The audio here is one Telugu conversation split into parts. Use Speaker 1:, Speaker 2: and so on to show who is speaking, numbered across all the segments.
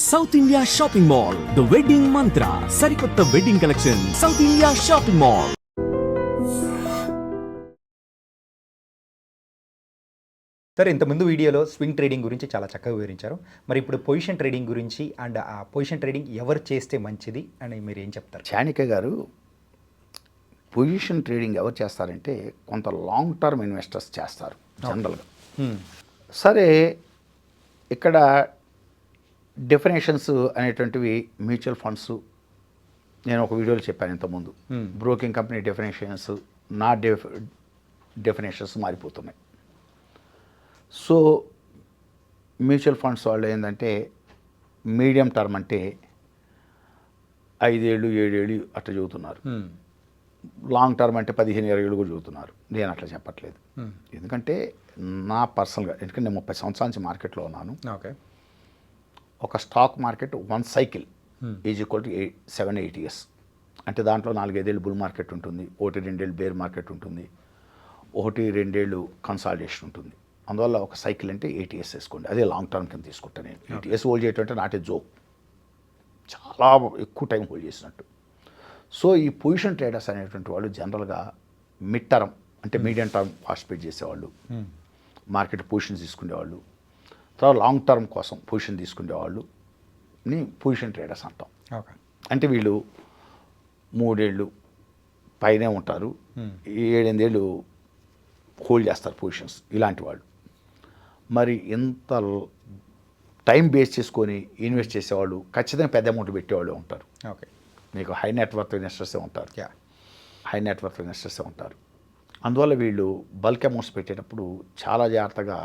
Speaker 1: South India shopping mall the wedding మంత్ర సరికొత్త wedding collection south India shopping mall.
Speaker 2: Sir, ఇంతకుముందు వీడియోలో స్వింగ్ ట్రేడింగ్ గురించి చాలా చక్కగా వివరించారు. మరి ఇప్పుడు పొజిషన్ ట్రేడింగ్ గురించి అండ్ ఆ పొజిషన్ ట్రేడింగ్ ఎవరు చేస్తే మంచిది అని మీరు ఏం చెప్తారు?
Speaker 3: చాణిక్య గారు, పొజిషన్ ట్రేడింగ్ ఎవరు చేస్తారంటే కొంత లాంగ్ టర్మ్ ఇన్వెస్టర్స్ చేస్తారు జనరల్గా. సరే, ఇక్కడ డెఫినేషన్స్ అనేటువంటివి మ్యూచువల్ ఫండ్స్ నేను ఒక వీడియోలో చెప్పాను ఇంతకుముందు. బ్రోకింగ్ కంపెనీ డెఫినేషన్స్ నా డెఫినేషన్స్ మారిపోతున్నాయి. సో మ్యూచువల్ ఫండ్స్ వాళ్ళు ఏంటంటే మీడియం టర్మ్ అంటే 5 ఏళ్ళు 7 ఏళ్ళు అట్లా చదువుతున్నారు. లాంగ్ టర్మ్ అంటే 15-20 ఏళ్ళు కూడా చదువుతున్నారు. నేను అట్లా చెప్పట్లేదు. ఎందుకంటే నా పర్సనల్గా, ఎందుకంటే నేను 30 సంవత్సరాల నుంచి మార్కెట్లో ఉన్నాను.
Speaker 2: ఓకే,
Speaker 3: ఒక stock market 1 cycle is equal to 7-8 years. అంటే దాంట్లో 4-5 ఏళ్ళు బుల్ మార్కెట్ ఉంటుంది, 1-2 ఏళ్ళు బేర్ మార్కెట్ ఉంటుంది, 1-2 ఏళ్ళు కన్సాలిడేషన్ ఉంటుంది. అందువల్ల ఒక సైకిల్ అంటే 8 ఇయర్స్ వేసుకోండి. అదే లాంగ్ టర్మ్ కింద తీసుకుంటాను నేను. 8 ఇయర్స్ హోల్డ్ చేయటం అంటే నాటే జోక్, చాలా ఎక్కువ టైం హోల్డ్ చేసినట్టు. సో ఈ పొజిషన్ ట్రేడర్స్ అనేటువంటి వాళ్ళు జనరల్గా మిడ్ టర్మ్ అంటే మీడియం టర్మ్ పార్టిసిపేట్ చేసేవాళ్ళు, మార్కెట్ పొజిషన్ తీసుకునేవాళ్ళు, తర్వాత లాంగ్ టర్మ్ కోసం పొజిషన్ తీసుకునేవాళ్ళుని పొజిషన్ ట్రేడర్స్ అంటాం.
Speaker 2: ఓకే,
Speaker 3: అంటే వీళ్ళు 3 ఏళ్ళు పైనే ఉంటారు, 7-8 ఏళ్ళు హోల్డ్ చేస్తారు పొజిషన్స్. ఇలాంటి వాళ్ళు మరి ఇంత టైం బేస్ చేసుకొని ఇన్వెస్ట్ చేసేవాళ్ళు ఖచ్చితంగా పెద్ద అమౌంట్ పెట్టేవాళ్ళు ఉంటారు.
Speaker 2: ఓకే,
Speaker 3: మీకు హై నెట్వర్త్ ఇన్వెస్టర్సే ఉంటారు. హై నెట్వర్త్ ఇన్వెస్టర్సే ఉంటారు. అందువల్ల వీళ్ళు బల్క్ అమౌంట్స్ పెట్టేటప్పుడు చాలా జాగ్రత్తగా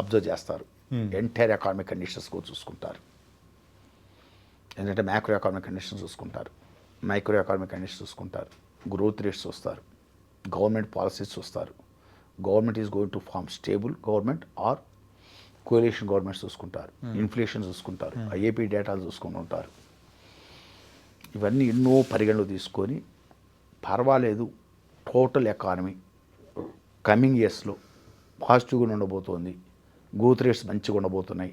Speaker 3: అబ్జర్వ్ చేస్తారు. ఎంటైర్ ఎకానమిక్ కండిషన్స్ కూడా చూసుకుంటారు. ఎందుకంటే మ్యాక్రో ఎకానమిక్ కండిషన్స్ చూసుకుంటారు, మైక్రో ఎకానమిక్ కండిషన్స్ చూసుకుంటారు, గ్రోత్ రేట్స్ చూస్తారు, గవర్నమెంట్ పాలసీస్ చూస్తారు. Government is going to form stable government or coalition governments చూసుకుంటారు, ఇన్ఫ్లేషన్ చూసుకుంటారు, ఐఏపీ డేటాలు చూసుకుని ఉంటారు. ఇవన్నీ ఎన్నో పరిగణలో తీసుకొని పర్వాలేదు, టోటల్ ఎకానమీ కమింగ్ ఇయర్స్లో పాజిటివ్గా ఉండబోతోంది, గ్రోత్ రేట్స్ మంచిగా ఉండబోతున్నాయి,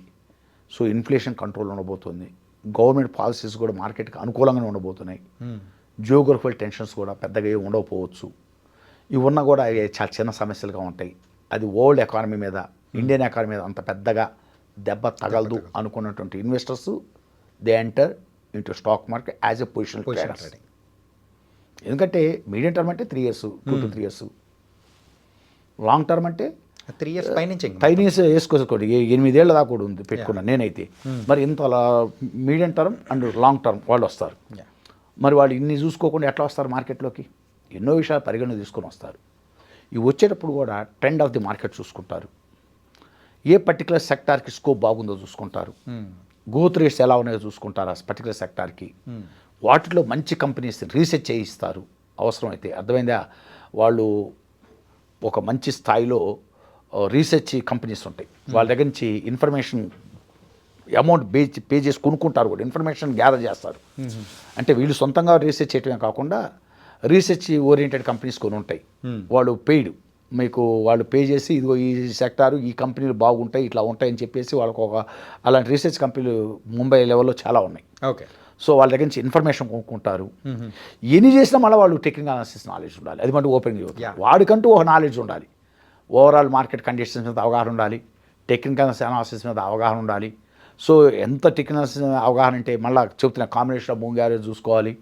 Speaker 3: సో ఇన్ఫ్లేషన్ కంట్రోల్ ఉండబోతుంది, గవర్నమెంట్ పాలసీస్ కూడా మార్కెట్కి అనుకూలంగానే ఉండబోతున్నాయి, జియోగ్రఫికల్ టెన్షన్స్ కూడా పెద్దగా ఏమి ఉండకపోవచ్చు, ఇవి ఉన్నా కూడా అవి చాలా చిన్న సమస్యలుగా ఉంటాయి. అది వరల్డ్ ఎకానమీ మీద, ఇండియన్ ఎకానమీ మీద అంత పెద్దగా దెబ్బ తగలదు అనుకున్నటువంటి investors they enter into stock market as a position traders. ఎందుకంటే మీడియం టర్మ్ అంటే 3 years, 2 to 3 years, long term అంటే
Speaker 2: 3 ఇయర్స్ పైనుంచి
Speaker 3: వేసుకోసుకోండి, 8 ఏళ్ళ దాకా కూడా ఉంది పెట్టుకున్నాను నేనైతే. మరి ఇంత medium term and long term వాళ్ళు వస్తారు. మరి వాళ్ళు ఇన్ని చూసుకోకుండా ఎట్లా వస్తారు మార్కెట్లోకి? ఎన్నో విషయాలు పరిగణన తీసుకొని వస్తారు. ఇవి వచ్చేటప్పుడు కూడా ట్రెండ్ ఆఫ్ ది మార్కెట్ చూసుకుంటారు, ఏ పర్టికులర్ సెక్టార్కి స్కోప్ బాగుందో చూసుకుంటారు, గ్రోత్ రేట్స్ ఎలా ఉన్నాయో చూసుకుంటారు ఆ పర్టికులర్ సెక్టార్కి. వాటిలో మంచి కంపెనీస్ రీసెర్చ్ చేయిస్తారు అవసరమైతే. అర్థమైందా? వాళ్ళు ఒక మంచి స్థాయిలో రీసెర్చ్ కంపెనీస్ ఉంటాయి, వాళ్ళ దగ్గర నుంచి ఇన్ఫర్మేషన్ అమౌంట్ పే చేసి కొనుక్కుంటారు కూడా, ఇన్ఫర్మేషన్ గ్యాదర్ చేస్తారు. అంటే వీళ్ళు సొంతంగా రీసెర్చ్ చేయటమే కాకుండా రీసెర్చ్ ఓరియంటెడ్ కంపెనీస్ కొన్ని ఉంటాయి, వాళ్ళు పెయిడ్ మీకు వాళ్ళు పే చేసి ఇదిగో ఈ సెక్టారు ఈ కంపెనీలు బాగుంటాయి ఇట్లా ఉంటాయని చెప్పేసి వాళ్ళకు ఒక అలాంటి రీసెర్చ్ కంపెనీలు ముంబై లెవెల్లో చాలా ఉన్నాయి.
Speaker 2: ఓకే,
Speaker 3: సో వాళ్ళ దగ్గర నుంచి ఇన్ఫర్మేషన్ కొనుక్కుంటారు. ఎన్ని చేసినా మళ్ళీ వాళ్ళు టెక్నికల్ అనాలిసిస్ నాలెడ్జ్ ఉండాలి, అది మటు ఓపెన్ చేయదు. వాడికంటూ ఒక నాలెడ్జ్ ఉండాలి, ఓవరాల్ మార్కెట్ కండిషన్స్ మీద అవగాహన ఉండాలి, టెక్నికల్ అనాలిసిస్ మీద అవగాహన ఉండాలి. సో ఎంత టెక్నికల్ అవగాహన అంటే మళ్ళీ చెప్తున్న కాంబినేషన్ ఆఫ్ మూవింగ్ యావరేజ్ చూసుకోవాలి,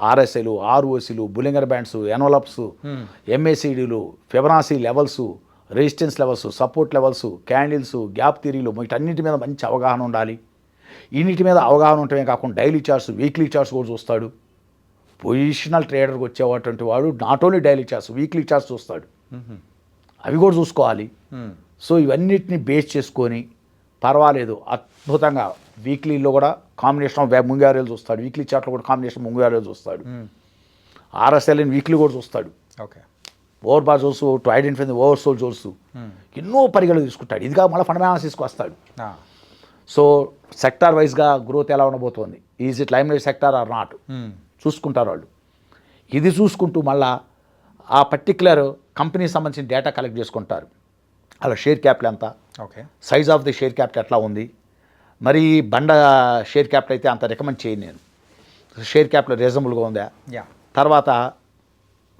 Speaker 3: ఆర్ఎస్ఐలు, ఆర్ఓసీలు, బులింగర్ బ్యాండ్స్, ఎన్వలప్స్, ఎంఏసీడీలు, Fibonacci levels, resistance levels, support levels, candles, gap థియరీలు, వీటన్నిటి మీద మంచి అవగాహన ఉండాలి. ఇన్నిటి మీద అవగాహన ఉండటమే కాకుండా డైలీ చార్ట్స్, వీక్లీ చార్ట్స్ కూడా చూస్తాడు. పొజిషనల్ ట్రేడర్కి వచ్చేటువంటి వాడు not only daily charts, weekly charts చూస్తాడు, అవి కూడా చూసుకోవాలి. సో ఇవన్నిటిని బేస్ చేసుకొని పర్వాలేదు అద్భుతంగా వీక్లీలో కూడా కాంబినేషన్ ఆఫ్ ముంగు యావరేజ్ చూస్తాడు, వీక్లీ చార్ట్లో కూడా కాంబినేషన్ ముంగు యావరేజ్ చూస్తాడు, ఆర్ఎస్ఎల్ని వీక్లీ కూడా చూస్తాడు.
Speaker 2: Okay,
Speaker 3: overbought zones to identify oversold zones ఎన్నో పరిగణలు తీసుకుంటాడు. ఇదిగా మళ్ళీ ఫండమెంటల్స్కి వస్తాడు. సో సెక్టార్ వైజ్గా గ్రోత్ ఎలా ఉండబోతోంది, is it limelight sector or not చూసుకుంటారు వాళ్ళు. ఇది చూసుకుంటూ మళ్ళా ఆ పర్టిక్యులర్ కంపెనీకి సంబంధించిన డేటా కలెక్ట్ చేసుకుంటారు. అలా షేర్ క్యాపిటల్ ఎంత,
Speaker 2: okay,
Speaker 3: size of the share capital ఎట్లా ఉంది, మరి బండ షేర్ క్యాపిటల్ అయితే అంత రికమెండ్ చేయను నేను. షేర్ క్యాపిటల్ రీజనబుల్గా ఉందా,
Speaker 2: యా
Speaker 3: తర్వాత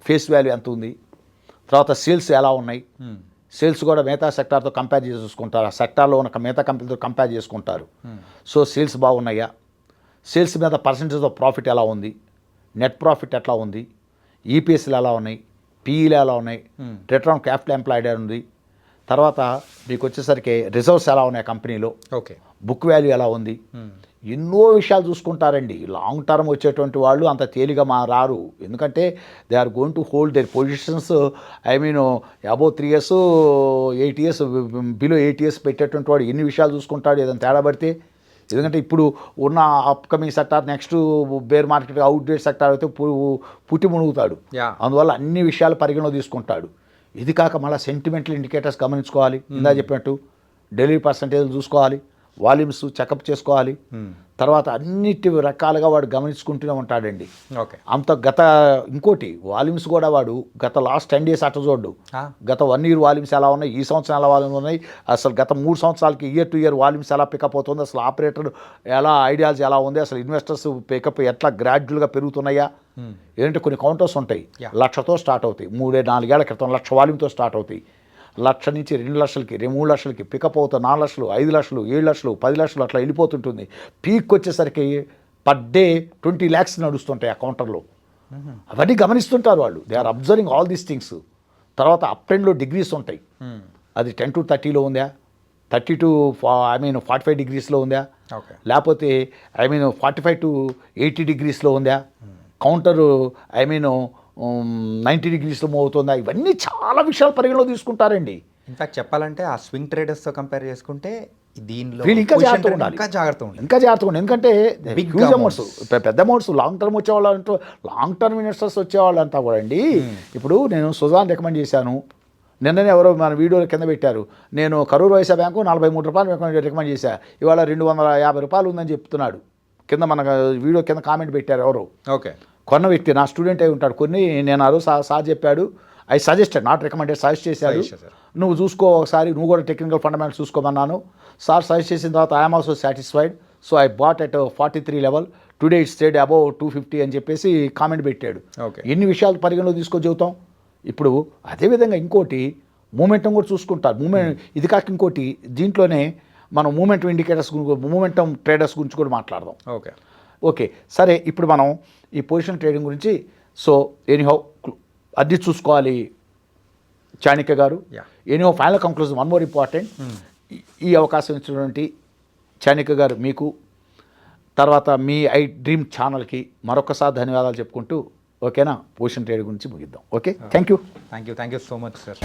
Speaker 3: ఫేస్ వాల్యూ ఎంత ఉంది, తర్వాత సేల్స్ ఎలా ఉన్నాయి, సేల్స్ కూడా మిగతా సెక్టార్తో కంపేర్ చేసి చూసుకుంటారు, ఆ సెక్టార్లో ఉన్న మిగతా కంపెనీతో కంపేర్ చేసుకుంటారు. సో సేల్స్ బాగున్నాయా, సేల్స్ మీద పర్సంటేజ్ ఆఫ్ ప్రాఫిట్ ఎలా ఉంది, నెట్ ప్రాఫిట్ ఎట్లా ఉంది, ఈపీఎస్లు ఎలా ఉన్నాయి, పీఈలు ఎలా ఉన్నాయి, రిటర్న్ ఆన్ క్యాపిటల్ ఎంప్లాయిడ్ ఉంది, తర్వాత మీకు వచ్చేసరికి రిజర్వ్స్ ఎలా ఉన్నాయి కంపెనీలో,
Speaker 2: ఓకే,
Speaker 3: బుక్ వాల్యూ ఎలా ఉంది, ఎన్నో విషయాలు చూసుకుంటారండి. లాంగ్ టర్మ్ వచ్చేటువంటి వాళ్ళు అంత తేలిగా రారు, ఎందుకంటే they are going to hold their positions. I mean above 3 years 8 years below 8 years పెట్టేటువంటి వాడు ఎన్ని విషయాలు చూసుకుంటాడు ఏదైనా తేడా పడితే. ఎందుకంటే ఇప్పుడు ఉన్న upcoming sector next bear market outdated sector అయితే పుట్టి మునుగుతాడు. అందువల్ల అన్ని విషయాలు పరిగణలో తీసుకుంటాడు. ఇది కాక మళ్ళీ సెంటిమెంటల్ ఇండికేటర్స్ గమనించుకోవాలి, ఇందా చెప్పినట్టు డెలివరీ పర్సంటేజ్ చూసుకోవాలి, వాల్యూమ్స్ చెకప్ చేసుకోవాలి, తర్వాత అన్నిటి రకాలుగా వాడు గమనించుకుంటూనే ఉంటాడండి.
Speaker 2: ఓకే,
Speaker 3: అంత ఇంకోటి వాల్యూమ్స్ కూడా వాడు గత లాస్ట్ 10 days అట్ట చూడ్డు, గత 1 year వాల్యూమ్స్ ఎలా ఉన్నాయి, ఈ సంవత్సరం ఎలా వాల్యూమ్స్ ఉన్నాయి, అసలు గత 3 సంవత్సరాలకి ఇయర్ టు ఇయర్ వాల్యూమ్స్ ఎలా పికప్ అవుతుంది, అసలు ఆపరేటర్ ఎలా ఐడియాలజీ ఎలా ఉంది, అసలు ఇన్వెస్టర్స్ పికప్ ఎట్లా గ్రాడ్యువల్గా పెరుగుతున్నాయా. ఏంటంటే కొన్ని కౌంటర్స్ ఉంటాయి, 1,00,000తో స్టార్ట్ అవుతాయి, 3-4 ఏళ్ల క్రితం 1,00,000 వాల్యూమ్తో స్టార్ట్ అవుతాయి, 1,00,000 నుంచి 2 లక్షలకి 3 లక్షలకి పికప్ అవుతా 4 లక్షలు 5 లక్షలు 7 లక్షలు 10 లక్షలు అట్లా వెళ్ళిపోతుంటుంది. పీక్ వచ్చేసరికి పర్ డే 20 lakhs నడుస్తుంటాయి ఆ కౌంటర్లో. అవన్నీ గమనిస్తుంటారు వాళ్ళు, they are observing all these things. తర్వాత అప్ అండ్లో డిగ్రీస్ ఉంటాయి, అది 10 to 30లో ఉందా, 30 to 45 degreesలో ఉందా, లేకపోతే 45 to 80 degreesలో ఉందా, కౌంటరు 90 degreesలో మూవ్ అవుతుందా. ఇవన్నీ చాలా విషయాలు పరిగణలో తీసుకుంటారండి.
Speaker 2: ఇన్ఫాక్ట్ చెప్పాలంటే ఆ స్వింగ్ ట్రేడర్స్తో కంపేర్ చేసుకుంటే దీనిలో
Speaker 3: వీళ్ళు ఇంకా జాగ్రత్తగా ఉండాలి, ఇంకా జాగ్రత్తగా ఉండాలి. ఎందుకంటే హ్యూజ్ అమౌంట్స్, పెద్ద అమౌంట్స్ లాంగ్ టర్మ్ వచ్చేవాళ్ళు అంటూ లాంగ్ టర్మ్ ఇన్వెస్టర్స్ వచ్చేవాళ్ళు అంతా కూడా అండి. ఇప్పుడు నేను సుజాన్ రికమెండ్ చేశాను, నిన్ననే ఎవరో మన వీడియోలో కింద పెట్టారు, నేను కరూర్ వైశ్య బ్యాంకు 43 రూపాయలు రికమెండ్ చేశా, ఇవాళ 250 రూపాయలు ఉందని చెప్తున్నాడు. కింద మన వీడియో కింద కామెంట్ పెట్టారు ఎవరు,
Speaker 2: ఓకే,
Speaker 3: కొన్న వ్యక్తి నా స్టూడెంట్ అయి ఉంటాడు. కొన్ని నేను ఆ రోజు సార్ చెప్పాడు, I suggested not recommended, suggest చేశాడు, నువ్వు చూసుకో ఒకసారి, నువ్వు కూడా టెక్నికల్ ఫండమెంటల్స్ చూసుకోమన్నాను. సార్ సజెస్ట్ చేసిన తర్వాత I'm also satisfied, so I bought at 43 level, today it's trade above 250 అని చెప్పేసి కామెంట్ పెట్టాడు. ఎన్ని విషయాలు పరిగణలో తీసుకొని చెబుతాం. ఇప్పుడు అదేవిధంగా ఇంకోటి మూమెంటం కూడా చూసుకుంటారు. ఇది కాక ఇంకోటి దీంట్లోనే మనం మూమెంటం ఇండికేటర్స్ మూమెంటం ట్రేడర్స్ గురించి కూడా మాట్లాడదాం. ఓకే సరే, ఇప్పుడు మనం ఈ పొజిషన్ ట్రేడింగ్ గురించి సో ఎనీహౌ అది చూసుకోవాలి చాణక్య గారు. Anyhow final conclusion, one more important, ఈ అవకాశం ఇచ్చినటువంటి చాణక్య గారు మీకు, తర్వాత మీ ఐ డ్రీమ్ ఛానల్కి మరొకసారి ధన్యవాదాలు చెప్పుకుంటూ, ఓకేనా, పొజిషన్ ట్రేడింగ్ గురించి ముగిద్దాం. Okay, thank you
Speaker 2: so much sir.